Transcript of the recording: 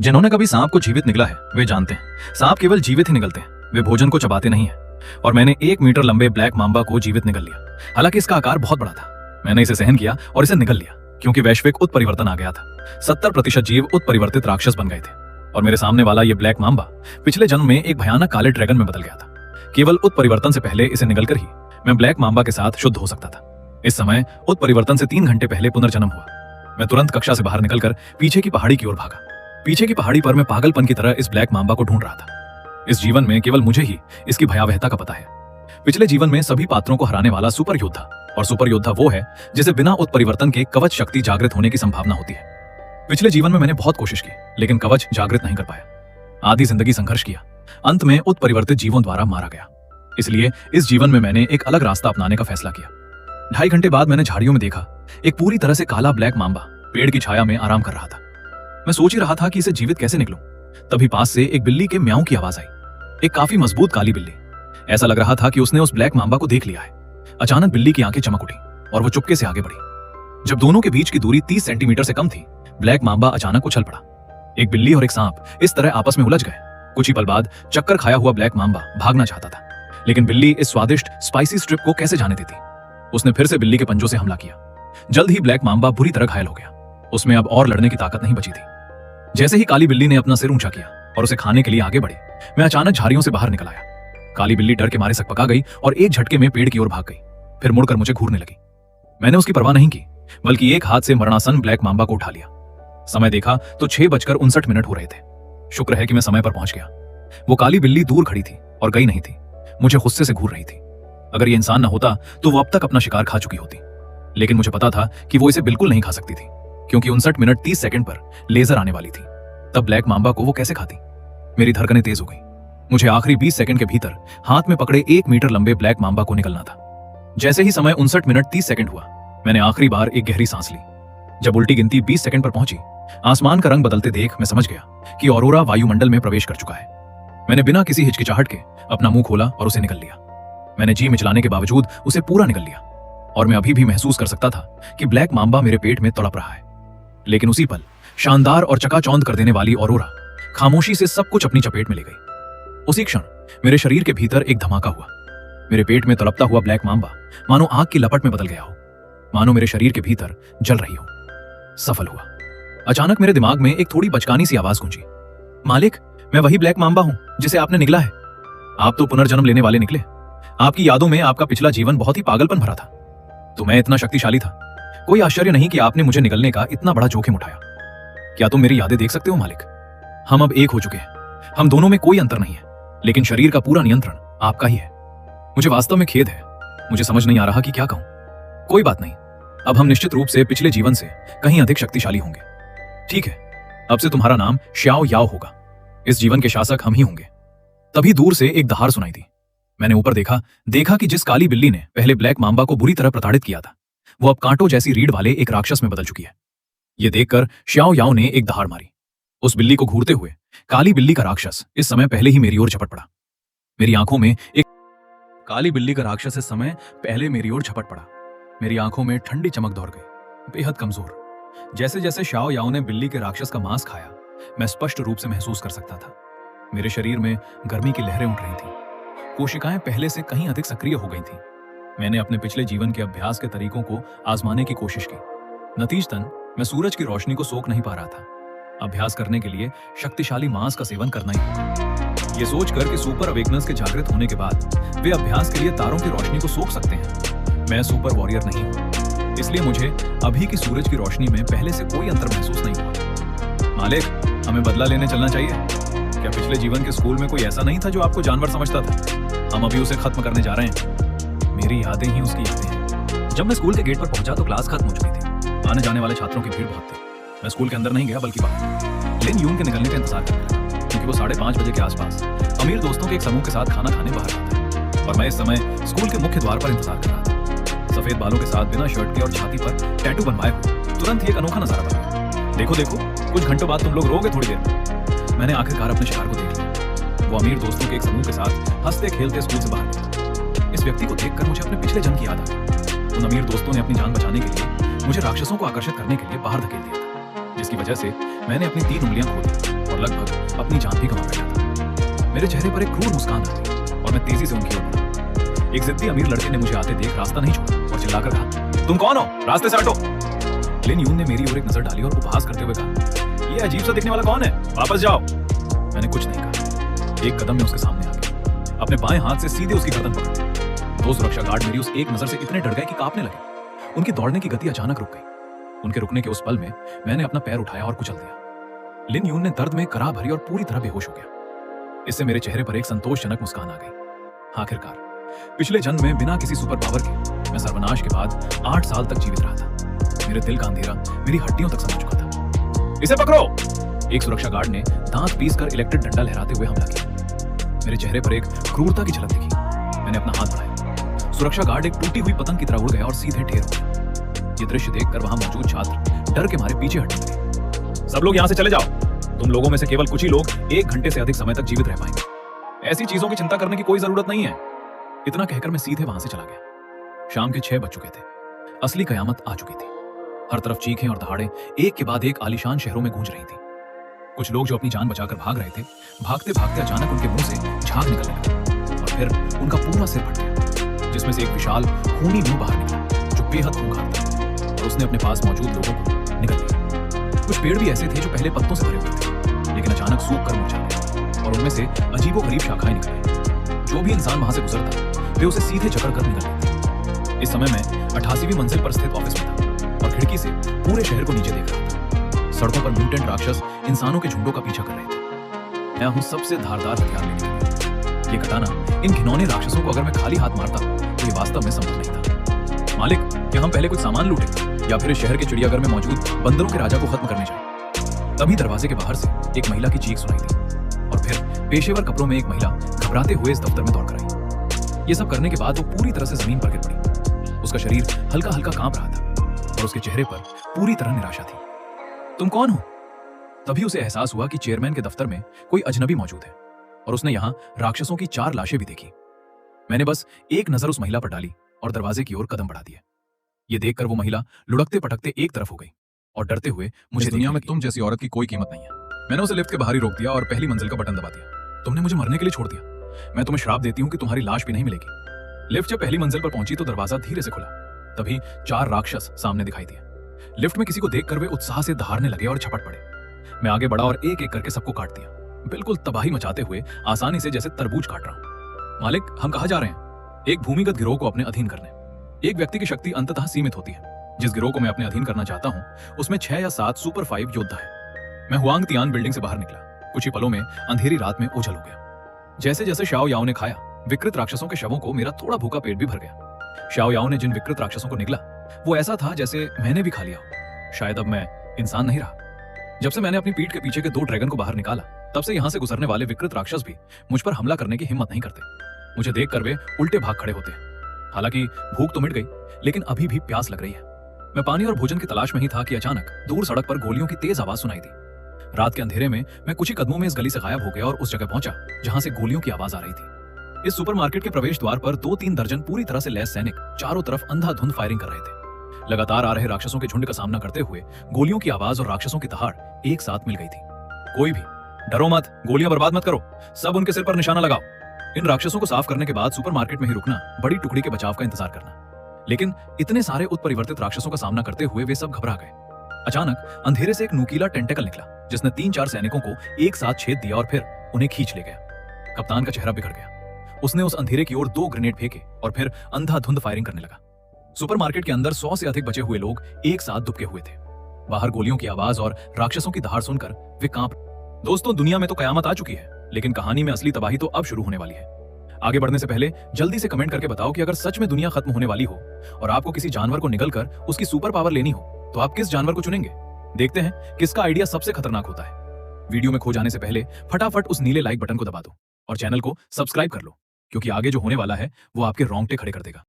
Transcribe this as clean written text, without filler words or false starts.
जिन्होंने कभी सांप को जीवित निगला है वे जानते हैं सांप केवल जीवित ही निगलते हैं, वे भोजन को चबाते नहीं है। और मैंने 1 मीटर लंबे ब्लैक मांबा को जीवित निगल लिया। हालांकि इसका आकार बहुत बड़ा था, मैंने इसे सहन किया और इसे निगल लिया क्योंकि वैश्विक उत्परिवर्तन आ गया था। 70% जीव उत्परिवर्तित राक्षस बन गए थे और मेरे सामने वाला ये ब्लैक मांबा पिछले जन्म में एक भयानक काले ड्रैगन में बदल गया था। केवल उत्परिवर्तन से पहले इसे निगलकर ही मैं ब्लैक मांबा के साथ शुद्ध हो सकता था। इस समय उत्परिवर्तन से 3 घंटे पहले पुनर्जन्म हुआ। मैं तुरंत कक्षा से बाहर निकलकर पीछे की पहाड़ी की ओर भागा। पीछे की पहाड़ी पर मैं पागलपन की तरह इस ब्लैक मांबा को ढूंढ रहा था। इस जीवन में केवल मुझे ही इसकी भयावहता का पता है। पिछले जीवन में सभी पात्रों को हराने वाला सुपर योद्धा, और सुपर योद्धा वो है जिसे बिना उत्परिवर्तन के कवच शक्ति जागृत होने की संभावना होती है। पिछले जीवन में मैंने बहुत कोशिश की लेकिन कवच जागृत नहीं कर पाया। आधी जिंदगी संघर्ष किया, अंत में उत्परिवर्तित जीवों द्वारा मारा गया। इसलिए इस जीवन में मैंने एक अलग रास्ता अपनाने का फैसला किया। 2.5 घंटे बाद मैंने झाड़ियों में देखा एक पूरी तरह से काला ब्लैक मांबा पेड़ की छाया में आराम कर रहा था। मैं सोच ही रहा था कि इसे जीवित कैसे निकलूं, तभी पास से एक बिल्ली के म्याऊं की आवाज आई। एक काफी मजबूत काली बिल्ली। ऐसा लग रहा था कि उसने उस ब्लैक मांबा को देख लिया है। अचानक बिल्ली की आंखें चमक उठी और वो चुपके से आगे बढ़ी। जब दोनों के बीच की दूरी 30 सेंटीमीटर से कम थी, ब्लैक मांबा अचानक उछल पड़ा। एक बिल्ली और एक सांप इस तरह आपस में उलझ गए। कुछ ही पल बाद चक्कर खाया हुआ ब्लैक मांबा भागना चाहता था, लेकिन बिल्ली इस स्वादिष्ट स्पाइसी स्ट्रिप को कैसे जाने देती। उसने फिर से बिल्ली के पंजों से हमला किया। जल्द ही ब्लैक मांबा बुरी तरह घायल हो गया। उसमें अब और लड़ने की ताकत नहीं बची थी। जैसे ही काली बिल्ली ने अपना सिर ऊंचा किया और उसे खाने के लिए आगे बढ़ी, मैं अचानक झाड़ियों से बाहर निकल आया। काली बिल्ली डर के मारे सकपका गई और एक झटके में पेड़ की ओर भाग गई, फिर मुड़कर मुझे घूरने लगी। मैंने उसकी परवाह नहीं की, बल्कि एक हाथ से मरणासन ब्लैक मांबा को उठा लिया। समय देखा तो 6:59 हो रहे थे। शुक्र है कि मैं समय पर पहुंच गया। वो काली बिल्ली दूर खड़ी थी और गई नहीं थी, मुझे गुस्से से घूर रही थी। अगर ये इंसान न होता तो वो अब तक अपना शिकार खा चुकी होती, लेकिन मुझे पता था कि वो इसे बिल्कुल नहीं खा सकती थी, क्योंकि 59 मिनट 30 सेकंड पर लेजर आने वाली थी। तब ब्लैक मांबा को वो कैसे खाती। मेरी धड़कनें तेज हो गई। मुझे आखिरी 20 सेकंड के भीतर हाथ में पकड़े 1 मीटर लंबे ब्लैक मांबा को निकलना था। जैसे ही समय 59 मिनट 30 सेकंड हुआ, मैंने आखिरी बार एक गहरी सांस ली। जब उल्टी गिनती 20 सेकंड पर पहुंची, आसमान का रंग बदलते देख मैं समझ गया कि ऑरोरा वायुमंडल में प्रवेश कर चुका है। मैंने बिना किसी हिचकिचाहट के अपना मुंह खोला और उसे निकल लिया। मैंने जी मिचलाने के बावजूद उसे पूरा निकल लिया और मैं अभी भी महसूस कर सकता था कि ब्लैक मांबा मेरे पेट में तड़प रहा है। लेकिन उसी पल शानदार और चकाचौंध कर देने वाली ऑरोरा खामोशी से सब कुछ अपनी चपेट में ले गई। उसी क्षण मेरे शरीर के भीतर एक धमाका हुआ। मेरे पेट में तड़पता हुआ ब्लैक मांबा मानो आग की लपट में बदल गया हो, मानो मेरे शरीर के भीतर जल रही हो। सफल हुआ। अचानक मेरे दिमाग में एक थोड़ी बचकानी सी आवाज गूंजी, मालिक, मैं वही ब्लैक मांबा हूं जिसे आपने निगला है। आप तो पुनर्जन्म लेने वाले निकले। आपकी यादों में आपका पिछला जीवन बहुत ही पागलपन भरा था, तो मैं इतना शक्तिशाली था। कोई आश्चर्य नहीं कि आपने मुझे निगलने का इतना बड़ा जोखिम उठाया। क्या तुम मेरी यादें देख सकते हो मालिक? हम अब एक हो चुके हैं। हम दोनों में कोई अंतर नहीं है, लेकिन शरीर का पूरा नियंत्रण आपका ही है। मुझे वास्तव में खेद है, मुझे समझ नहीं आ रहा कि क्या कहूं। कोई बात नहीं, अब हम निश्चित रूप से पिछले जीवन से कहीं अधिक शक्तिशाली होंगे। ठीक है, अब से तुम्हारा नाम श्याओ याओ होगा। इस जीवन के शासक हम ही होंगे। तभी दूर से एक दहाड़ सुनाई दी। मैंने ऊपर देखा कि जिस काली बिल्ली ने पहले ब्लैक मांबा को बुरी तरह प्रताड़ित किया था, वो अब कांटों जैसी रीढ़ वाले एक राक्षस में बदल चुकी है। ये देखकर श्याओ याओ ने एक दहाड़ मारी। उस बिल्ली को घूरते हुए काली बिल्ली का राक्षस इस समय पहले ही मेरी ओर झपट पड़ा। मेरी आंखों में एक काली बिल्ली का राक्षस इस समय पहले मेरी ओर झपट पड़ा। मेरी आंखों में ठंडी चमक दौड़ गई, बेहद कमजोर। जैसे जैसे श्याओ याओ ने बिल्ली के राक्षस का मांस खाया, मैं स्पष्ट रूप से महसूस कर सकता था। मेरे शरीर में गर्मी की लहरें उठ रही थीं। कोशिकाएं पहले से कहीं अधिक सक्रिय हो गई थीं। मैंने अपने पिछले जीवन के अभ्यास के तरीकों को आजमाने की कोशिश की। नतीजतन मैं सूरज की रोशनी को सोख नहीं पा रहा था। अभ्यास करने के लिए शक्तिशाली मांस का सेवन करना ही होगा। ये सोचकर कि सुपर अवेकनेस के जागृत होने के बाद वे अभ्यास के लिए तारों की रोशनी को सोख सकते हैं, मैं सुपर वॉरियर नहीं हूं। इसलिए मुझे अभी की सूरज की रोशनी में पहले से कोई अंतर महसूस नहीं हुआ। मालिक, हमें बदला लेने चलना चाहिए। क्या पिछले जीवन के स्कूल में कोई ऐसा नहीं था जो आपको जानवर समझता था? हम अभी उसे खत्म करने जा रहे हैं। मेरी यादें ही उसकी यादें हैं। जब मैं स्कूल के गेट पर पहुंचा तो क्लास खत्म हो चुकी थी। आने जाने वाले छात्रों की भीड़ बहुत थी। मैं स्कूल के अंदर नहीं गया बल्कि बाहर लिन यून के निकलने का इंतजार करने लगा, क्योंकि वो 5:30 बजे के आसपास अमीर दोस्तों के एक समूह के साथ खाना खाने बाहर जाता है और मैं इस समय स्कूल के मुख्य द्वार पर इंतजार कर रहा था। सफेद बालों के साथ, बिना शर्ट के और छाती पर टैटू बनवाए हुए, तुरंत ही एक अनोखा नजारा बन गया। देखो देखो, कुछ घंटों बाद तुम लोग रोगे थोड़ी देर में। मैंने आखिरकार अपने शिकार को देख लिया। वो अमीर दोस्तों के एक समूह के साथ हंसते खेलते स्कूल से बाहर निकला। इस व्यक्ति को देखकर मुझे अपने पिछले जन्म की याद आ गई। उन अमीर दोस्तों ने अपनी जान बचाने के लिए मुझे राक्षसों को आकर्षित करने के लिए बाहर धकेल दिया था, जिसकी वजह से मैंने अपनी 3 उंगलियां खो दी और और लगभग अपनी जान भी गंवा बैठा था। मेरे चेहरे पर एक क्रूर मुस्कान आ गई और मैं तेजी से उनकी ओर बढ़ा। एक जिद्दी अमीर लड़के ने मुझे आते देख रास्ता नहीं छोड़ा और चिल्लाकर कहा, तुम कौन हो, रास्ते से हटो। लिन यून ने मेरी ओर एक नजर डाली और उपहास करते हुए कहा, ये अजीब सा दिखने वाला कौन है, वापस जाओ। मैंने कुछ नहीं कहा। एक कदम में उसके सामने आ गया, अपने बाएं हाथ से सीधे उसकी गर्दन पकड़ ली। दो सुरक्षा गार्ड मेरी उस एक नजर से इतने डर गए कि कांपने लगे। उनकी दौड़ने की गति अचानक रुक गई। उनके रुकने के उस पल में मैंने अपना पैर उठाया और कुचल दिया। लिन यून ने दर्द में कराह भरी और पूरी तरह बेहोश हो गया। इससे मेरे चेहरे पर एक संतोषजनक मुस्कान आ गई। आखिरकार पिछले जन्म में बिना किसी सुपर पावर के मैं सर्वनाश के बाद 8 साल तक जीवित रहा था। मेरे दिल का अंधेरा मेरी हड्डियों तक समझ चुका था। इसे पकड़ो! एक सुरक्षा गार्ड ने दांत पीसकर इलेक्ट्रिक डंडा लहराते हुए हमला किया। मेरे चेहरे पर एक क्रूरता की झलक दिखी। मैंने अपना हाथ बढ़ाया। सुरक्षा गार्ड एक टूटी हुई पतंग की तरह उड़ गया और सीधे ढेर हो गया। ये दृश्य देखकर वहां मौजूद छात्र डर के मारे पीछे हटने लगे। सब लोग यहां से चले जाओ। तुम लोगों में से केवल कुछ ही लोग 1 घंटे से अधिक समय तक जीवित रह पाएंगे। ऐसी चीजों की चिंता करने की कोई जरूरत नहीं है। इतना कहकर मैं सीधे वहां से चला गया। शाम के 6 बज चुके थे। असली कयामत आ चुकी थी। हर तरफ चीखें और दहाड़े एक के बाद एक आलीशान शहरों में गूंज रही थी। कुछ लोग जो अपनी जान बचाकर भाग रहे थे, भागते भागते अचानक उनके मुंह से झाग निकलने लगा और फिर उनका पूरा सिर फट गया, जिसमें से एक विशाल खूनी मुंह बाहर निकला जो बेहद खूंखार था और उसने अपने पास मौजूद लोगों को निगल लिया। कुछ पेड़ भी ऐसे थे जो पहले पत्तों से भरे हुए थे, लेकिन अचानक सूख कर मुरझा गए और उनमें से अजीबोगरीब शाखाएं निकल आई। जो भी इंसान वहां से गुजरता वे उसे सीधे जकड़ कर निकल लेते। इस समय मैं 88वीं मंजिल पर स्थित ऑफिस में था और खिड़की से पूरे शहर को नीचे देख रहा था। सड़कों पर म्यूटेंट राक्षस इंसानों के झुंडों का पीछा कर रहे थे। मैं हूं सबसे धारदार हथियार लेने के लिए। ये कटाना इन घिनौने राक्षसों को अगर मैं खाली हाथ मारता तो ये वास्तव में संभव नहीं था। मालिक, क्या हम पहले कुछ सामान लूटें या फिर इस शहर के चिड़ियाघर में मौजूद बंदरों के राजा को खत्म करने जाएं? तभी दरवाजे के बाहर से एक महिला की चीख सुनाई दी और फिर पेशेवर कपड़ों में एक महिला घबराते हुए इस दफ्तर में दौड़कर आई। ये सब करने के बाद वो पूरी तरह से जमीन पर गिर पड़ी। उसका शरीर हल्का हल्का कांप रहा था और उसके चेहरे पर पूरी तरह निराशा थी। तुम कौन हो? तभी उसे एहसास हुआ कि चेयरमैन के दफ्तर में कोई अजनबी मौजूद है और उसने यहाँ राक्षसों की 4 लाशें भी देखी। मैंने बस एक नजर उस महिला पर डाली और दरवाजे की ओर कदम बढ़ा दिए। ये देखकर वो महिला लुढ़कते पटकते एक तरफ हो गई और डरते हुए मुझे दुनिया में तुम जैसी औरत की कोई कीमत नहीं है। मैंने उसे लिफ्ट के बाहर ही रोक दिया और पहली मंजिल का बटन दबा दिया। तुमने मुझे मरने के लिए छोड़ दिया। मैं तुम्हें श्राप देती हूँ कि तुम्हारी लाश भी नहीं मिलेगी। लिफ्ट जब पहली मंजिल पर पहुंची तो दरवाजा धीरे से खुला। तभी 4 राक्षस सामने दिखाई दिए। लिफ्ट में किसी को देखकर वे उत्साह से दहाड़ने लगे और झपट पड़े। मैं आगे बढ़ा और एक एक करके सबको काट दिया, बिल्कुल तबाही मचाते हुए, आसानी से जैसे तरबूज काट रहा हूं। मालिक, हम कहां जा रहे हैं? एक भूमिगत गिरोह को अपने अधीन करने। एक व्यक्ति की शक्ति अंततः सीमित होती है। जिस गिरोह को मैं अपने अधीन करना चाहता हूं उसमें 6 या 7 सुपर 5 योद्धा है। मैं हुआंग तियान बिल्डिंग से बाहर निकला। कुछ ही पलों में अंधेरी रात में ओझल हो गया। जैसे जैसे शाओ याओ ने खाया, विकृत राक्षसों के शवों को मेरा थोड़ा भूखा पेट भी भर गया। शाओ याओ ने जिन विकृत राक्षसों को निगला वो ऐसा था जैसे मैंने भी खा लिया हो। शायद अब मैं इंसान नहीं रहा। जब से मैंने अपनी पीठ के पीछे के 2 ड्रैगन को बाहर निकाला तब से यहाँ से गुजरने वाले विकृत राक्षस भी मुझ पर हमला करने की हिम्मत नहीं करते। मुझे देखकर वे उल्टे भाग खड़े होते हैं। हालांकि भूख तो मिट गई, लेकिन अभी भी प्यास लग रही है। मैं पानी और भोजन की तलाश में ही था कि अचानक दूर सड़क पर गोलियों की तेज आवाज सुनाई दी। रात के अंधेरे में मैं कुछ ही कदमों में इस गली से गायब हो गया और उस जगह पहुंचा जहां से गोलियों की आवाज आ रही थी। इस सुपरमार्केट के प्रवेश द्वार पर 2-3 दर्जन पूरी तरह से लैस सैनिक चारों तरफ अंधाधुंध फायरिंग कर रहे थे। लगातार आ रहे राक्षसों के झुंड का सामना करते हुए गोलियों की आवाज और राक्षसों की दहाड़ एक साथ मिल गई थी। कोई भी डरो मत, गोलियां बर्बाद मत करो, सब उनके सिर पर निशाना लगाओ। इन राक्षसों को साफ करने के बाद सुपरमार्केट में ही रुकना, बड़ी टुकड़ी के बचाव का इंतजार करना। लेकिन इतने सारे उत्परिवर्तित राक्षसों का सामना करते हुए वे सब घबरा गए। अचानक अंधेरे से एक नुकीला टेंटेकल निकला जिसने 3-4 सैनिकों को एक साथ छेद दिया और फिर उन्हें खींच ले गया। कप्तान का चेहरा बिगड़ गया। उसने उस अंधेरे की ओर 2 ग्रेनेड फेंके और फिर अंधाधुंध फायरिंग करने लगा। सुपरमार्केट के अंदर 100 से अधिक बचे हुए लोग एक साथ दुबके हुए थे। बाहर गोलियों की आवाज और राक्षसों की दहाड़ सुनकर वे कांप। दोस्तों, दुनिया में तो कयामत आ चुकी है, लेकिन कहानी में असली तबाही तो अब शुरू होने वाली है। आगे बढ़ने से पहले जल्दी से कमेंट करके बताओ कि अगर सच में दुनिया खत्म होने वाली हो और आपको किसी जानवर को निगल कर उसकी सुपर पावर लेनी हो तो आप किस जानवर को चुनेंगे? देखते हैं किसका आइडिया सबसे खतरनाक होता है। वीडियो में खो जाने से पहले फटाफट उस नीले लाइक बटन को दबा दो और चैनल को सब्सक्राइब कर लो, क्योंकि आगे जो होने वाला है वो आपके रोंगटे खड़े कर देगा।